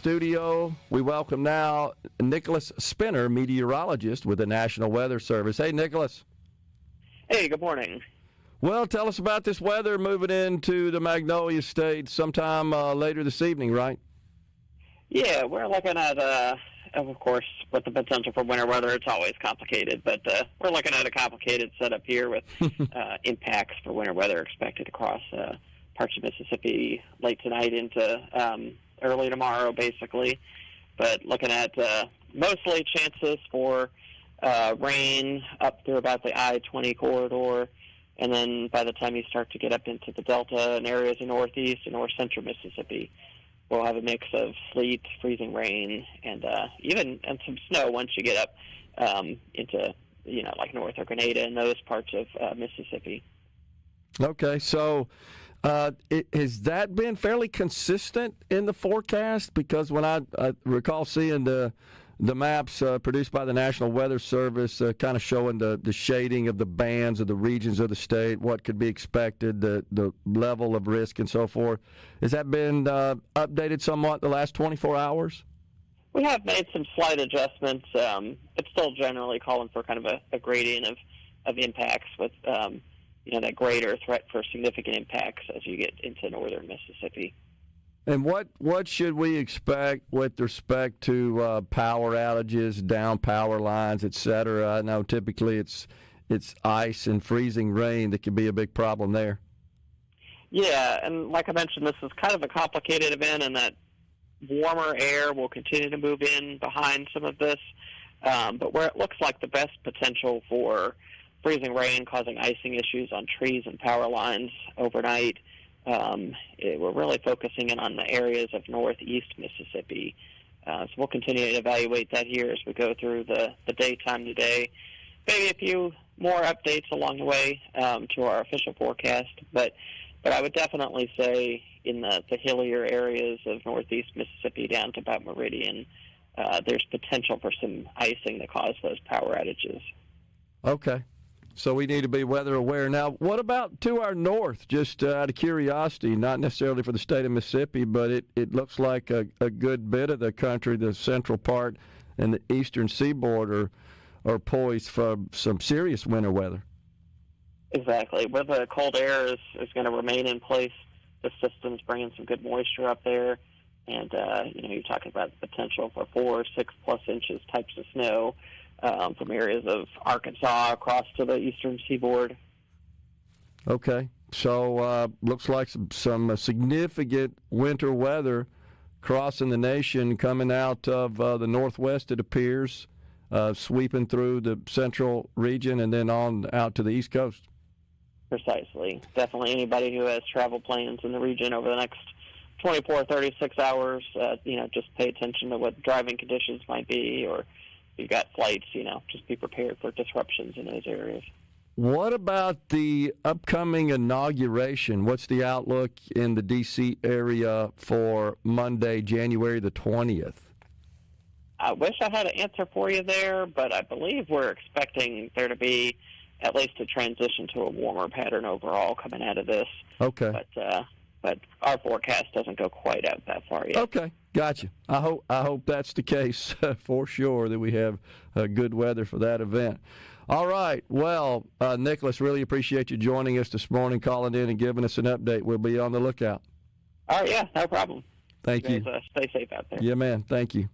Studio, we welcome now Nicholas Fenner, meteorologist with the National Weather Service. Hey, Nicholas. Hey, good morning. Well, tell us about this weather moving into the Magnolia State sometime later this evening, right? Yeah, we're looking at, of course, with the potential for winter weather, it's always complicated, but we're looking at a complicated setup here with impacts for winter weather expected across parts of Mississippi late tonight into early tomorrow, basically. But looking at mostly chances for rain up through about the I-20 corridor, and then by the time you start to get up into the Delta and areas in northeast and north central Mississippi, we'll have a mix of sleet, freezing rain, and some snow once you get up into, like north of Grenada and those parts of Mississippi. Okay, so has that been fairly consistent in the forecast? Because when I recall seeing the maps produced by the National Weather Service kind of showing the shading of the bands of the regions of the state, what could be expected, the level of risk and so forth. Has that been updated somewhat the last 24 hours? We have made some slight adjustments. It's still generally calling for kind of a gradient of impacts with that greater threat for significant impacts as you get into northern Mississippi. And what should we expect with respect to power outages, down power lines, et cetera? I know typically it's ice and freezing rain that can be a big problem there. Yeah, and like I mentioned, this is kind of a complicated event, and that warmer air will continue to move in behind some of this. But where it looks like the best potential for freezing rain causing icing issues on trees and power lines overnight, we're really focusing in on the areas of northeast Mississippi. So we'll continue to evaluate that here as we go through the daytime today. Maybe a few more updates along the way to our official forecast, but I would definitely say in the hillier areas of northeast Mississippi down to about Meridian, there's potential for some icing to cause those power outages. Okay. So we need to be weather aware. Now, what about to our north, just out of curiosity, not necessarily for the state of Mississippi, but it looks like a good bit of the country, the central part and the eastern seaboard are poised for some serious winter weather. Exactly. Where the cold air is going to remain in place, the system's bringing some good moisture up there, and you're talking about the potential for 4 or 6+ inches types of snow from areas of Arkansas across to the eastern seaboard. Okay, so looks like some significant winter weather crossing the nation, coming out of the northwest, it appears, sweeping through the central region and then on out to the east coast. Precisely. Definitely anybody who has travel plans in the region over the next 24, 36 hours, just pay attention to what driving conditions might be, or you've got flights, just be prepared for disruptions in those areas. What about the upcoming inauguration? What's the outlook in the D.C. area for Monday, January the 20th? I wish I had an answer for you there, but I believe we're expecting there to be at least a transition to a warmer pattern overall coming out of this. Okay. But our forecast doesn't go quite out that far yet. Okay, gotcha. I hope that's the case for sure, that we have good weather for that event. All right. Well, Nicholas, really appreciate you joining us this morning, calling in and giving us an update. We'll be on the lookout. All right, yeah, no problem. Thank you. Guys, stay safe out there. Yeah, man. Thank you.